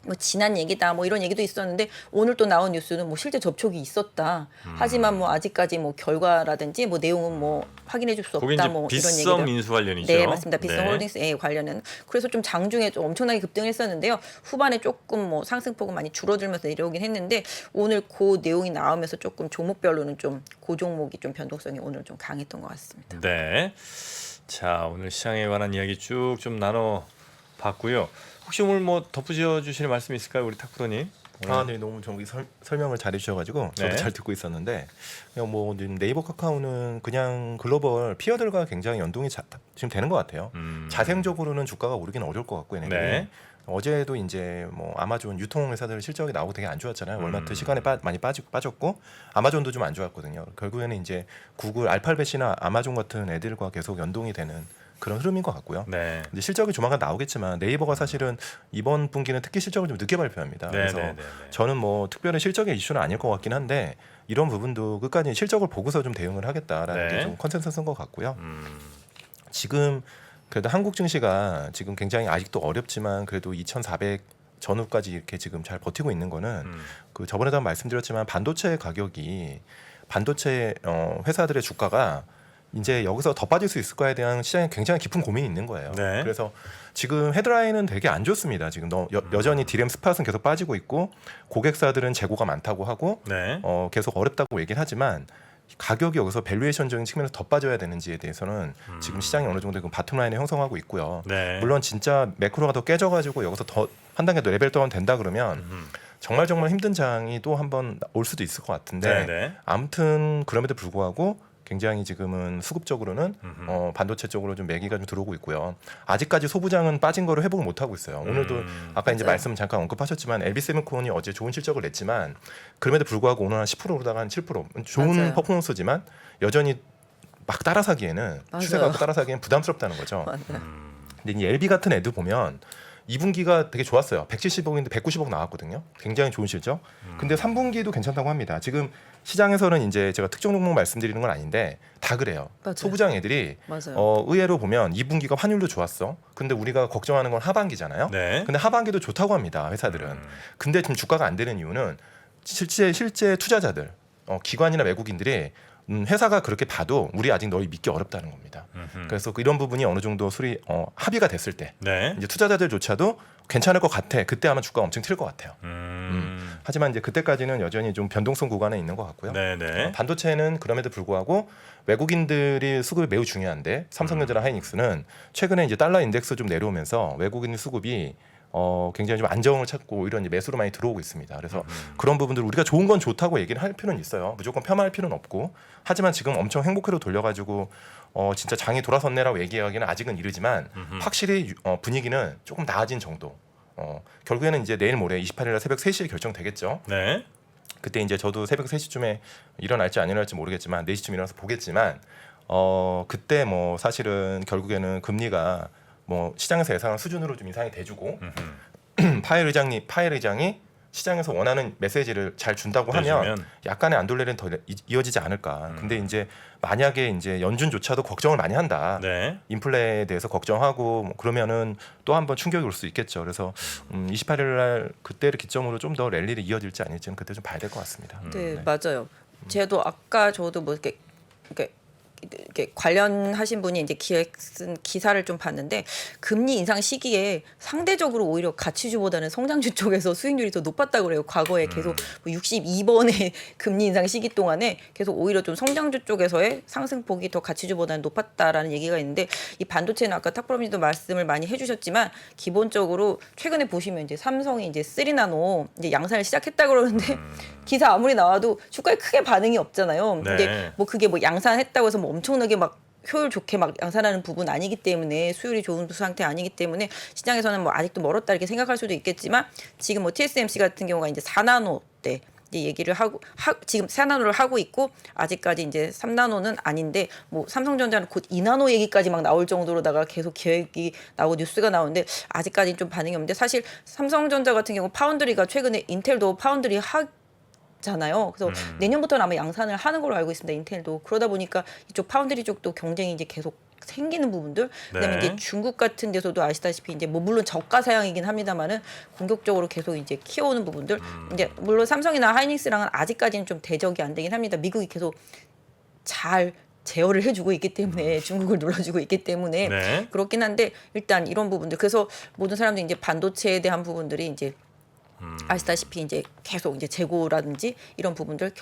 뭐 지난 얘기다 뭐 이런 얘기도 있었는데 오늘 또 나온 뉴스는 뭐 실제 접촉이 있었다. 하지만 뭐 아직까지 뭐 결과라든지 뭐 내용은 뭐 확인해 줄 수 거기 없다. 이제 뭐 이런 빗썸 얘기들. 인수 관련이죠. 네, 맞습니다. 빗썸 네. 홀딩스에 관련은 그래서 좀 장중에 좀 엄청나게 급등했었는데요. 후반에 조금 뭐 상승폭은 많이 줄어들면서 내려오긴 했는데 오늘 그 내용이 나오면서 조금 종목별로는 좀 그 종목이 좀 변동성이 오늘 좀 강했던 것 같습니다. 네. 자, 오늘 시장에 관한 이야기 쭉 좀 나눠 봤고요. 혹시 오늘 뭐 덧붙여 주실 말씀 있을까요, 우리 탁프로님? 네, 너무 저기 설명을 잘 해주셔가지고 저도 네. 잘 듣고 있었는데 그냥 뭐 네이버 카카오는 그냥 글로벌 피어들과 굉장히 연동이 지금 되는 것 같아요. 자생적으로는 주가가 오르기는 어려울 것 같고 얘네들이 네. 어제도 이제 뭐 아마존 유통 회사들 실적이 나오고 되게 안 좋았잖아요. 월마트 시간에 많이 빠졌고 아마존도 좀 안 좋았거든요. 결국에는 이제 구글, 알파벳이나 아마존 같은 애들과 계속 연동이 되는 그런 흐름인 것 같고요. 네. 이제 실적이 조만간 나오겠지만 네이버가 사실은 이번 분기는 특히 실적을 좀 늦게 발표합니다. 네, 그래서 네, 네, 네. 저는 뭐 특별히 실적의 이슈는 아닐 것 같긴 한데 이런 부분도 끝까지 실적을 보고서 좀 대응을 하겠다라는 네. 게 좀 컨센서스인 것 같고요. 지금 그래도 한국 증시가 지금 굉장히 아직도 어렵지만 그래도 2,400 전후까지 이렇게 지금 잘 버티고 있는 거는 그 저번에도 말씀드렸지만 반도체 가격이 반도체 회사들의 주가가 이제 여기서 더 빠질 수 있을까에 대한 시장에 굉장히 깊은 고민이 있는 거예요. 네. 그래서 지금 헤드라인은 되게 안 좋습니다. 지금 여전히 디램 스팟은 계속 빠지고 있고 고객사들은 재고가 많다고 하고 네. 계속 어렵다고 얘기를 하지만 가격이 여기서 밸류에이션적인 측면에서 더 빠져야 되는지에 대해서는 지금 시장이 어느 정도 바텀라인을 형성하고 있고요. 네. 물론 진짜 매크로가 더 깨져가지고 여기서 더 한 단계 더 레벨 다운 된다 그러면 정말 힘든 장이 또 한번 올 수도 있을 것 같은데 네, 네. 아무튼 그럼에도 불구하고 굉장히 지금은 수급적으로는 반도체 쪽으로 좀 매기가 좀 들어오고 있고요. 아직까지 소부장은 빠진 거를 회복을 못 하고 있어요. 오늘도 아까 이제 맞아요. 말씀 잠깐 언급하셨지만 LB세미콘이 어제 좋은 실적을 냈지만 그럼에도 불구하고 오늘 한 10% 오르다가 한 7% 좋은 맞아요. 퍼포먼스지만 여전히 막 따라사기에는 맞아요. 추세가 따라사기에는 부담스럽다는 거죠. 맞아요. 근데 이 LB 같은 애들 보면 2분기가 되게 좋았어요. 170억인데 190억 나왔거든요. 굉장히 좋은 실적. 근데 3분기도 괜찮다고 합니다. 지금 시장에서는 이제 제가 특정 종목 말씀드리는 건 아닌데 다 그래요. 맞아요. 소부장 애들이 맞아요. 의외로 보면 2분기가 환율도 좋았어. 근데 우리가 걱정하는 건 하반기잖아요. 네. 근데 하반기도 좋다고 합니다. 회사들은. 근데 지금 주가가 안 되는 이유는 실제 투자자들, 기관이나 외국인들이 회사가 그렇게 봐도 우리 아직 너희 믿기 어렵다는 겁니다. 그래서 이런 부분이 어느 정도 합의가 됐을 때 네. 이제 투자자들조차도 괜찮을 것 같아. 그때 아마 주가 엄청 튈 것 같아요. 하지만 이제 그때까지는 여전히 좀 변동성 구간에 있는 것 같고요. 네, 네. 반도체는 그럼에도 불구하고 외국인들이 수급이 매우 중요한데 삼성전자나 하이닉스는 최근에 이제 달러 인덱스 좀 내려오면서 외국인 수급이 굉장히 좀 안정을 찾고 오히려 이제 매수로 많이 들어오고 있습니다. 그래서 그런 부분들 우리가 좋은 건 좋다고 얘기를 할 필요는 있어요. 무조건 폄하할 필요는 없고 하지만 지금 엄청 행복회로 돌려가지고 진짜 장이 돌아섰네라고 얘기하기는 아직은 이르지만 확실히 분위기는 조금 나아진 정도. 결국에는 이제 내일 모레 28일 날 새벽 3시에 결정되겠죠. 네. 그때 이제 저도 새벽 3시쯤에 일어날지 안 일어날지 모르겠지만 4시쯤 일어나서 보겠지만 그때 뭐 사실은 결국에는 금리가 뭐 시장에서 예상한 수준으로 좀 인상이 돼주고 파웰 의장이 시장에서 원하는 메시지를 잘 준다고 하면 내주면. 약간의 안돌레는 더 이어지지 않을까. 근데 이제 만약에 이제 연준조차도 걱정을 많이 한다. 네. 인플레에 대해서 걱정하고 뭐 그러면은 또 한 번 충격이 올 수 있겠죠. 그래서 28일 날 그때를 기점으로 좀 더 랠리를 이어질지 아닐지는 그때 좀 봐야 될 것 같습니다. 네, 맞아요. 저도 아까 저도 뭐 이렇게 관련하신 분이 이제 쓴 기사를 좀 봤는데 금리 인상 시기에 상대적으로 오히려 가치주보다는 성장주 쪽에서 수익률이 더 높았다고 그래요. 과거에 계속 62번의 금리 인상 시기 동안에 계속 오히려 좀 성장주 쪽에서의 상승폭이 더 가치주보다는 높았다라는 얘기가 있는데 이 반도체는 아까 탁프로님도 말씀을 많이 해주셨지만 기본적으로 최근에 보시면 이제 삼성이 이제 3나노 이제 양산을 시작했다 그러는데 기사 아무리 나와도 주가에 크게 반응이 없잖아요. 네. 근데 뭐 그게 뭐 양산했다고 해서 뭐 엄청나게 막 효율 좋게 막 양산하는 부분 아니기 때문에 수율이 좋은 상태 아니기 때문에 시장에서는 뭐 아직도 멀었다 이렇게 생각할 수도 있겠지만 지금 뭐 TSMC 같은 경우가 이제 4나노 때 이제 얘기를 하고 지금 4나노를 하고 있고 아직까지 이제 3나노는 아닌데 뭐 삼성전자는 곧 2나노 얘기까지 막 나올 정도로다가 계속 계획이 나오고 뉴스가 나오는데 아직까지는 좀 반응이 없는데 사실 삼성전자 같은 경우 파운드리가 최근에 인텔도 파운드리 잖아요. 그래서 내년부터는 아마 양산을 하는 걸로 알고 있습니다. 인텔도 그러다 보니까 이쪽 파운드리 쪽도 경쟁이 이제 계속 생기는 부분들. 그다음에 네. 이제 중국 같은 데서도 아시다시피 이제 뭐 물론 저가 사양이긴 합니다만은 공격적으로 계속 이제 키워오는 부분들. 이제 물론 삼성이나 하이닉스랑은 아직까지는 좀 대적이 안 되긴 합니다. 미국이 계속 잘 제어를 해주고 있기 때문에 중국을 눌러주고 있기 때문에 네. 그렇긴 한데 일단 이런 부분들 그래서 모든 사람들이 이제 반도체에 대한 부분들이 이제 아시다시피 이제 계속 이제 재고라든지 이런 부분들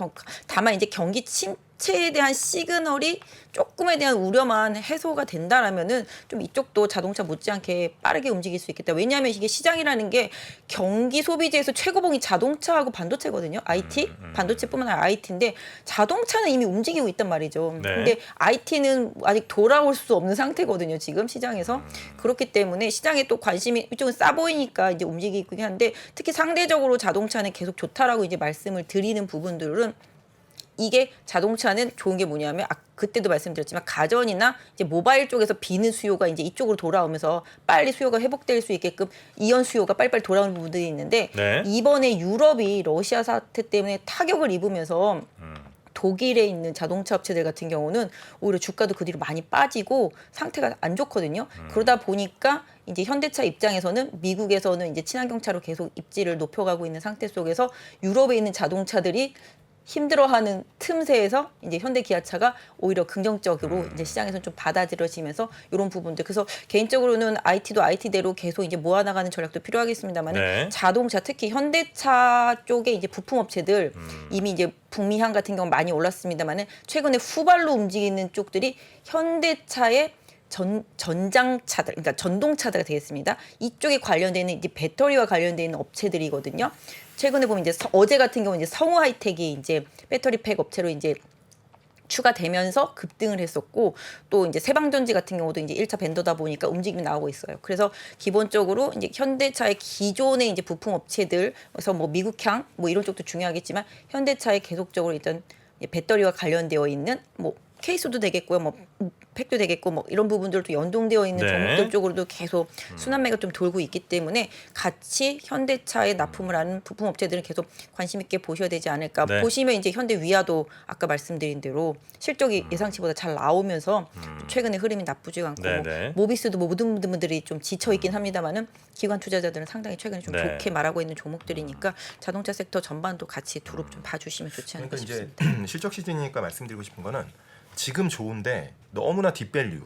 다만 이제 경기 침체에 대한 시그널이 조금에 대한 우려만 해소가 된다라면은 좀 이쪽도 자동차 못지않게 빠르게 움직일 수 있겠다. 왜냐하면 이게 시장이라는 게 경기 소비재에서 최고봉이 자동차하고 반도체거든요. IT 반도체뿐만 아니라 IT인데 자동차는 이미 움직이고 있단 말이죠. 네. 근데 IT는 아직 돌아올 수 없는 상태거든요. 지금 시장에서 그렇기 때문에 시장에 또 관심이 이쪽은 싸 보이니까 이제 움직이긴 한데 특히 상대적으로 자동차는 계속 좋다라고 이제 말씀을 드리는 부분들은 이게 자동차는 좋은 게 뭐냐면 그때도 말씀드렸지만 가전이나 이제 모바일 쪽에서 비는 수요가 이제 이쪽으로 돌아오면서 빨리 수요가 회복될 수 있게끔 이연 수요가 빨리빨리 돌아오는 부분들이 있는데 네. 이번에 유럽이 러시아 사태 때문에 타격을 입으면서 독일에 있는 자동차 업체들 같은 경우는 오히려 주가도 그 뒤로 많이 빠지고 상태가 안 좋거든요. 그러다 보니까 이제 현대차 입장에서는 미국에서는 이제 친환경차로 계속 입지를 높여가고 있는 상태 속에서 유럽에 있는 자동차들이 힘들어하는 틈새에서 이제 현대 기아차가 오히려 긍정적으로 이제 시장에서 좀 받아들여지면서 이런 부분들. 그래서 개인적으로는 IT도 IT대로 계속 이제 모아나가는 전략도 필요하겠습니다만 네. 자동차 특히 현대차 쪽에 이제 부품 업체들 이미 이제 북미향 같은 경우 많이 올랐습니다만은 최근에 후발로 움직이는 쪽들이 현대차의 전장차들, 그러니까 전동차들 되겠습니다. 이쪽에 관련되는 이제 배터리와 관련되는 업체들이거든요. 최근에 보면 이제 어제 같은 경우 이제 성우 하이텍이 이제 배터리 팩 업체로 이제 추가되면서 급등을 했었고 또 이제 세방전지 같은 경우도 이제 1차 벤더다 보니까 움직임이 나오고 있어요. 그래서 기본적으로 이제 현대차의 기존의 이제 부품 업체들 그래서 뭐 미국향 뭐 이런 쪽도 중요하겠지만 현대차에 계속적으로 일단 배터리와 관련되어 있는 뭐 케이스도 되겠고요. 뭐 팩도 되겠고 뭐 이런 부분들도 연동되어 있는 네. 종목들 쪽으로도 계속 순환매가 좀 돌고 있기 때문에 같이 현대차에 납품을 하는 부품 업체들은 계속 관심 있게 보셔야 되지 않을까. 네. 보시면 이제 현대 위아도 아까 말씀드린 대로 실적이 예상치보다 잘 나오면서 최근에 흐름이 나쁘지 않고 네, 뭐 네. 모비스도 뭐 모든 분들이 좀 지쳐 있긴 합니다만은 기관 투자자들은 상당히 최근에 좀 네. 좋게 말하고 있는 종목들이니까 자동차 섹터 전반도 같이 두루 좀 봐주시면 좋지 않을까 그러니까 싶습니다. 이제 실적 시즌이니까 말씀드리고 싶은 거는 지금 좋은데 너무나 딥밸류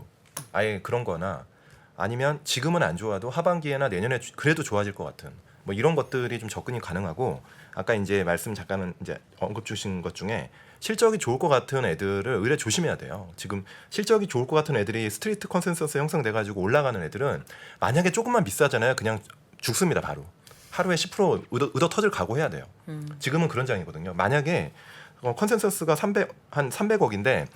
아예 그런 거나 아니면 지금은 안 좋아도 하반기에나 내년에 그래도 좋아질 것 같은 뭐 이런 것들이 좀 접근이 가능하고 아까 이제 말씀 잠깐은 이제 언급 주신 것 중에 실적이 좋을 것 같은 애들을 의뢰 조심해야 돼요. 지금 실적이 좋을 것 같은 애들이 스트리트 컨센서스 형성돼 가지고 올라가는 애들은 만약에 조금만 비싸잖아요. 그냥 죽습니다. 바로. 하루에 10% 의도 터질 각오해야 돼요. 지금은 그런 장이거든요. 만약에 컨센서스가 한 300억인데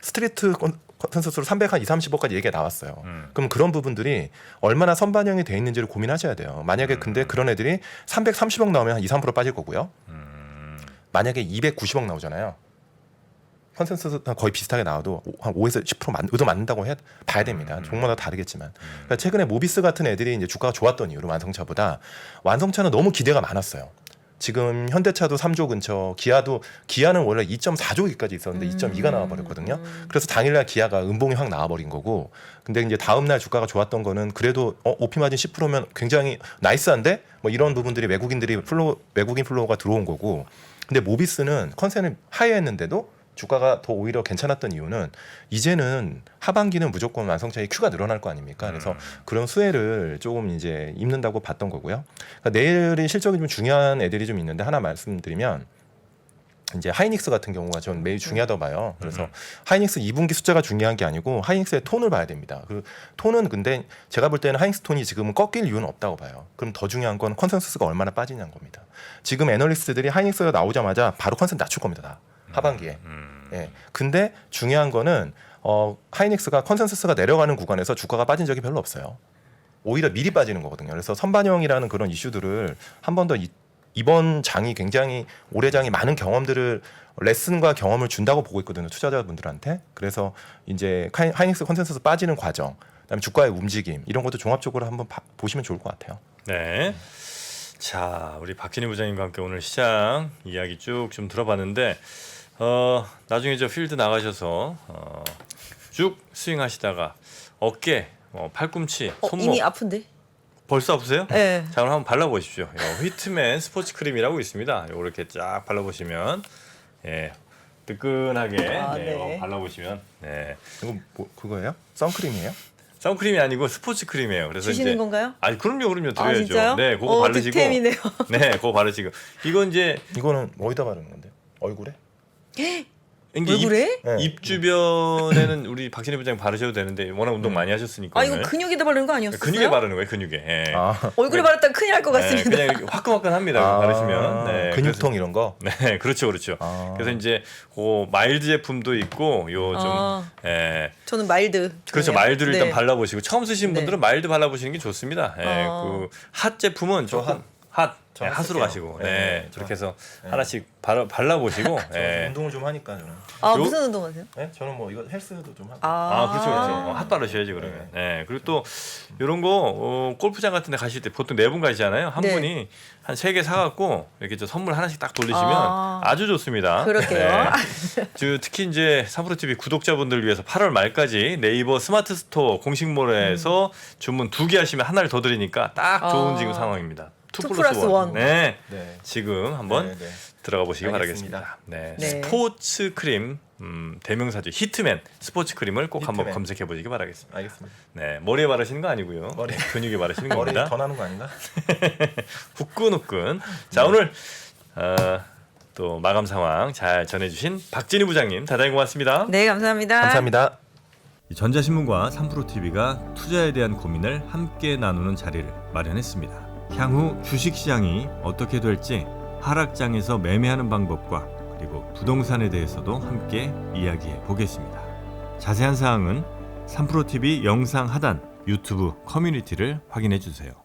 스트리트 컨센서스로 300한 2, 30억까지 얘기가 나왔어요. 그럼 그런 부분들이 얼마나 선반영이 돼 있는지를 고민하셔야 돼요. 만약에 근데 그런 애들이 330억 나오면 한 2, 3% 빠질 거고요. 만약에 290억 나오잖아요. 컨센서스 거의 비슷하게 나와도 한 5에서 10% 의도 맞는다고 봐야 됩니다. 종목마다 다르겠지만. 그러니까 최근에 모비스 같은 애들이 이제 주가가 좋았던 이유로 완성차보다 완성차는 너무 기대가 많았어요. 지금 현대차도 3조 근처, 기아는 원래 2.4조기까지 있었는데 2.2가 나와버렸거든요. 그래서 당일날 기아가 음봉이 확 나와버린 거고. 근데 이제 다음날 주가가 좋았던 거는 그래도 오피 마진 10%면 굉장히 나이스한데 뭐 이런 부분들이 외국인 플로우가 들어온 거고. 근데 모비스는 컨센을 하이했는데도 주가가 더 오히려 괜찮았던 이유는 이제는 하반기는 무조건 완성차의 큐가 늘어날 거 아닙니까? 그래서 그런 수혜를 조금 이제 입는다고 봤던 거고요. 그러니까 내일이 실적이 좀 중요한 애들이 좀 있는데 하나 말씀드리면 이제 하이닉스 같은 경우가 전 매일 중요하다고 봐요. 그래서 하이닉스 2분기 숫자가 중요한 게 아니고 하이닉스의 톤을 봐야 됩니다. 그 톤은 근데 제가 볼 때는 하이닉스 톤이 지금은 꺾일 이유는 없다고 봐요. 그럼 더 중요한 건 컨센서스가 얼마나 빠지냐는 겁니다. 지금 애널리스트들이 하이닉스가 나오자마자 바로 컨센서스 낮출 겁니다. 다. 하반기에. 예. 근데 중요한 거는 하이닉스가 컨센서스가 내려가는 구간에서 주가가 빠진 적이 별로 없어요. 오히려 미리 빠지는 거거든요. 그래서 선반영이라는 그런 이슈들을 한 번 더 이번 장이 굉장히 올해 장이 많은 경험들을 레슨과 경험을 준다고 보고 있거든요. 투자자분들한테. 그래서 이제 하이닉스 컨센서스 빠지는 과정, 그다음에 주가의 움직임 이런 것도 종합적으로 한번 보시면 좋을 것 같아요. 네. 자, 우리 박진희 부장님과 함께 오늘 시장 이야기 쭉 좀 들어봤는데 나중에 저 필드 나가셔서 쭉 스윙하시다가 어깨, 팔꿈치, 손목 이미 아픈데? 벌써 아프세요? 네. 자, 그럼 한번 발라보십시오. 휘트맨 스포츠 크림이라고 있습니다. 요거 이렇게 쫙 발라보시면 뜨끈하게 네. 발라보시면 이거 뭐 그거예요? 선크림이에요? 선크림이 아니고 스포츠 크림이에요. 그래서 주시는 이제 건가요? 그럼요 드려야죠. 진짜요? 네, 그거 바르시고. 득템이네요. 네, 그거 바르시고. 이건 이제 이거는 어디다 바르는 건데요? 얼굴에? 이게 얼굴에? 입 주변에는 우리 박진희 부장 바르셔도 되는데 워낙 운동 많이 하셨으니까. 이거 근육에다 바르는 거 아니었어요? 근육에 바르는 거예요, 근육에. 예. 얼굴에 바르다가 큰일 날 것 같습니다. 그냥 이렇게 화끈화끈합니다. 바르시면. 네, 근육통 이런 거. 네, 그렇죠. 그래서 이제 마일드 제품도 있고 요 좀 저는 마일드. 그렇죠. 좋네요. 마일드를 일단 네. 발라보시고 처음 쓰시는 분들은 마일드 발라보시는 게 좋습니다. 그 핫 제품은 조금 핫 핫으로 쓸게요. 가시고 네, 그렇게 해서 하나씩 발라보시고. 운동을 좀 하니까 저는. 무슨 운동하세요? 네? 저는 뭐 이거 헬스도 좀 하고. 그렇죠. 핫 바르셔야지 그러면. 네. 그리고 또 이런 거 골프장 같은 데 가실 때 보통 4분 가시잖아요. 한 네. 분이 한 3개 사갖고 이렇게 저 선물 하나씩 딱 돌리시면 아주 좋습니다. 그럴게요. 특히 이제 3프로TV 구독자분들을 위해서 8월 말까지 네이버 스마트 스토어 공식몰에서 주문 2개 하시면 하나를 더 드리니까 딱 좋은 지금 상황입니다. 2 플러스 1. 네. 지금 한번 들어가 보시기 바라겠습니다. 네. 네. 스포츠 크림 대명사죠. 히트맨 스포츠 크림을 꼭 한번 히트맨. 검색해 보시기 바라겠습니다. 알겠습니다. 네, 머리에 바르시는 거 아니고요. 머리. 근육에 바르시는 머리 겁니다. 더 나는 거 아닌가? 후끈후끈. 자, 오늘 또 마감 상황 잘 전해주신 박진희 부장님 대단히 고맙습니다. 네, 감사합니다. 감사합니다. 전자신문과 3프로TV가 투자에 대한 고민을 함께 나누는 자리를 마련했습니다. 향후 주식시장이 어떻게 될지 하락장에서 매매하는 방법과 그리고 부동산에 대해서도 함께 이야기해 보겠습니다. 자세한 사항은 3프로TV 영상 하단 유튜브 커뮤니티를 확인해 주세요.